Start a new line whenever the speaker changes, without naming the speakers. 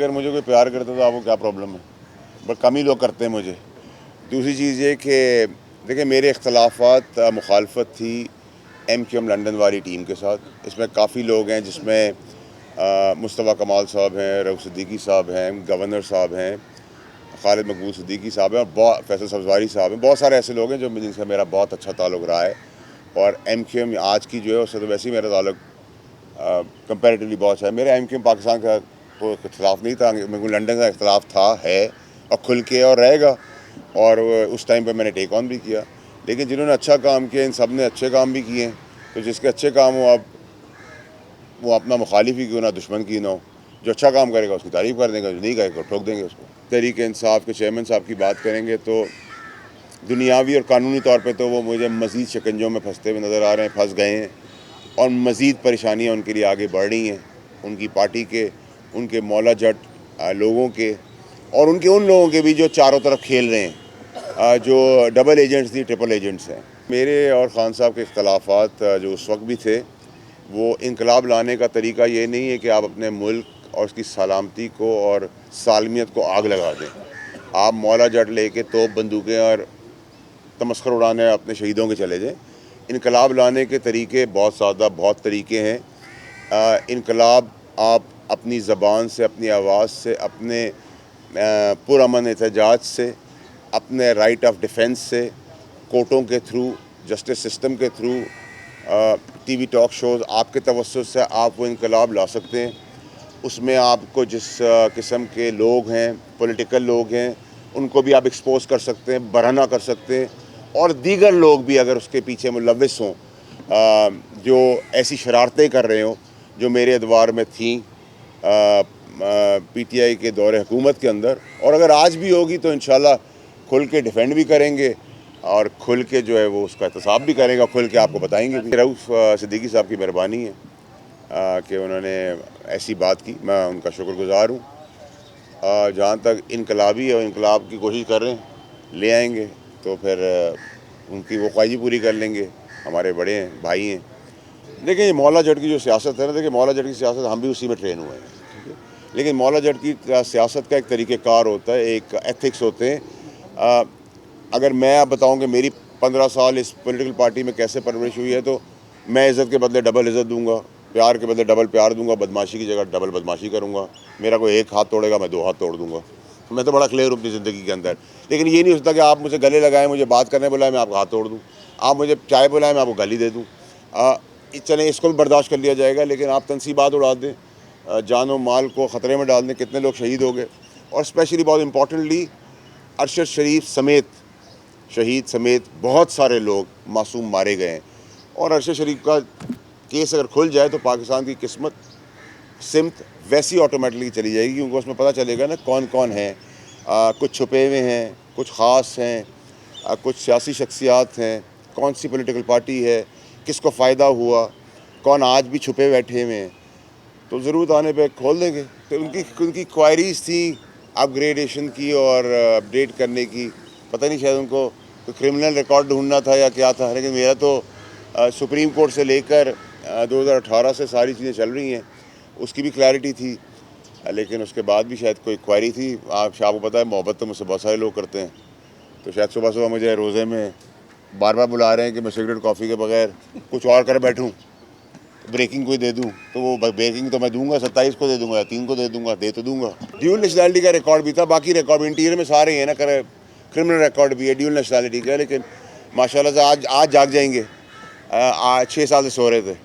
अगर मुझे कोई प्यार करता तो आपको क्या प्रॉब्लम है, बट कम ही लोग करते हैं मुझे। दूसरी चीज़ ये कि देखिए मेरे इख्तलाफात मुखालफत थी MQM लंदन वाली टीम के साथ। इसमें काफ़ी लोग हैं जिसमें मुस्तफ़ा कमाल साहब हैं, रऊफ़ सिद्दीकी साहब हैं, गवर्नर साहब हैं, खालिद मकबूल सिद्दीकी साहब हैं और बहुत फैसल सब्ज़वारी साहब हैं। बहुत सारे ऐसे लोग हैं जो जिनसे मेरा बहुत अच्छा ताल्लुक़ रहा है। और MQM आज की जो है उससे तो वैसे ही मेरा ताल्लुक़ कंपैरेटिवली बहुत अच्छा है। मेरा MQM पाकिस्तान का कोई इख्तलाफ नहीं था, मेरे को लंदन का इख्तलाफ था, है और खुल के और रहेगा। और उस टाइम पे मैंने टेक ऑन भी किया। लेकिन जिन्होंने अच्छा काम किया, इन सब ने अच्छे काम भी किए हैं। तो जिसके अच्छे काम हो, आप वो अपना मुखालिफ ही क्यों ना, दुश्मन की ना हो। जो अच्छा काम करेगा उसकी तारीफ़ कर देंगे, जो नहीं करेगा ठोक देंगे उसको। तहरीक इंसाफ के चेयरमैन साहब की बात करेंगे तो दुनियावी और कानूनी तौर पे तो वो मुझे मज़ीद शिकंजों में फंसते हुए नज़र आ रहे हैं, फंस गए हैं और मज़ीद परेशानियाँ उनके लिए आगे बढ़ रही हैं। उनकी पार्टी के, उनके मौला जट लोगों के और उनके उन लोगों के भी जो चारों तरफ खेल रहे हैं, जो डबल एजेंट्स थी, ट्रिपल एजेंट्स हैं। मेरे और ख़ान साहब के इख्तलाफात जो उस वक्त भी थे, वो इनकलाब लाने का तरीका ये नहीं है कि आप अपने मुल्क और उसकी सलामती को और सालमियत को आग लगा दें। आप मौला जट लेके तोप बंदूकें और तमस्खर उड़ाने अपने शहीदों के चले जाएँ। इनकलाब लाने के तरीके बहुत सादा, बहुत तरीके हैं। इनकलाब आप अपनी ज़बान से, अपनी आवाज़ से, अपने पुरअमन एहतजाज से, अपने राइट ऑफ डिफेंस से, कोर्टों के थ्रू, जस्टिस सिस्टम के थ्रू, TV टॉक शोज़, आपके तवस्सुस से आप वो इनकलाब ला सकते हैं। उसमें आपको जिस किस्म के लोग हैं, पॉलिटिकल लोग हैं, उनको भी आप एक्सपोज कर सकते हैं, बरहना कर सकते हैं। और दीगर लोग भी अगर उसके पीछे मुलव्विस हों, जो ऐसी शरारतें कर रहे हों जो मेरे एतबार में थीं PTI के दौरे हुकूमत के अंदर, और अगर आज भी होगी तो इंशाल्लाह खुल के डिफेंड भी करेंगे और खुल के जो है वो उसका एहतसाब भी करेंगे, खुल के आपको बताएंगे भी। रऊफ़ सिद्दीकी साहब की मेहरबानी है कि उन्होंने ऐसी बात की, मैं उनका शुक्रगुज़ार हूँ। जहाँ तक इनकलाबी और इनकलाब की कोशिश कर रहे हैं, ले आएंगे तो फिर उनकी वो ख्वाहिश पूरी कर लेंगे। हमारे बड़े हैं, भाई हैं। देखिए ये मौला जट की जो सियासत है ना, देखिए मौला जट की सियासत हम भी उसी में ट्रेन हुए हैं, ठीक है। लेकिन मौला जट की सियासत का एक तरीक़ेकार होता है, एक एथिक्स होते हैं। अगर मैं आप बताऊँ कि मेरी 15 साल इस पॉलिटिकल पार्टी में कैसे परवरिश हुई है, तो मैं इज़्ज़त के बदले डबल इज़्ज़त दूंगा, प्यार के बदले डबल प्यार दूंगा, बदमाशी की जगह डबल बदमाशी करूंगा। मेरा कोई एक हाथ तोड़ेगा, मैं 2 हाथ तोड़ दूंगा। मैं तो बड़ा क्लियर हूँ अपनी ज़िंदगी के अंदर। लेकिन ये नहीं हो सकता कि आप मुझे गले लगाएं, मुझे बात करने बुलाएं, मैं आपका हाथ तोड़ दूँ। आप मुझे चाय बुलाएं, मैं आपको गाली दे दूँ। चलें, इसको भी बर्दाश्त कर लिया जाएगा। लेकिन आप तनसीबात उड़ा दें, जान और माल को ख़तरे में डाल दें, कितने लोग शहीद हो गए। और स्पेशली बहुत इम्पॉर्टेंटली अरशद शरीफ समेत, शहीद समेत बहुत सारे लोग मासूम मारे गए हैं। और अरशद शरीफ का केस अगर खुल जाए तो पाकिस्तान की किस्मत सिमत वैसी ऑटोमेटिकली चली जाएगी, क्योंकि उसमें पता चलेगा ना कौन कौन है। कुछ छुपे हुए हैं, कुछ ख़ास हैं, कुछ सियासी शख्सियात हैं, कौन सी पॉलिटिकल पार्टी है, किसको फ़ायदा हुआ, कौन आज भी छुपे बैठे हुए हैं। तो ज़रूरत आने पे खोल देंगे। तो उनकी क्वायरीज़ थी अपग्रेडेशन की और अपडेट करने की। पता नहीं, शायद उनको कोई क्रिमिनल रिकॉर्ड ढूंढना था या क्या था। लेकिन मेरा तो सुप्रीम कोर्ट से लेकर 2018 से सारी चीज़ें चल रही हैं, उसकी भी क्लैरिटी थी। लेकिन उसके बाद भी शायद कोई क्वायरी थी। आपको पता है, मोहब्बत तो मुझसे बहुत सारे लोग करते हैं। तो शायद सुबह सुबह मुझे रोज़े में बार बार बुला रहे हैं कि मैं सिगरेट कॉफ़ी के बगैर कुछ और कर बैठूँ, ब्रेकिंग कोई दे दूँ। तो वो ब्रेकिंग तो मैं दूंगा, 27 को दे दूंगा या 3 को दे दूंगा, दे तो दूंगा। ड्यूल नेशनैलिटी का रिकॉर्ड भी था, बाकी रिकॉर्ड इंटीरियर में सारे हैं ना, क्रिमिनल रिकॉर्ड भी है, ड्यूल नेशनैलिटी का। लेकिन माशाल्लाह से आज जाग जाएंगे। 6 साल से सो रहे थे।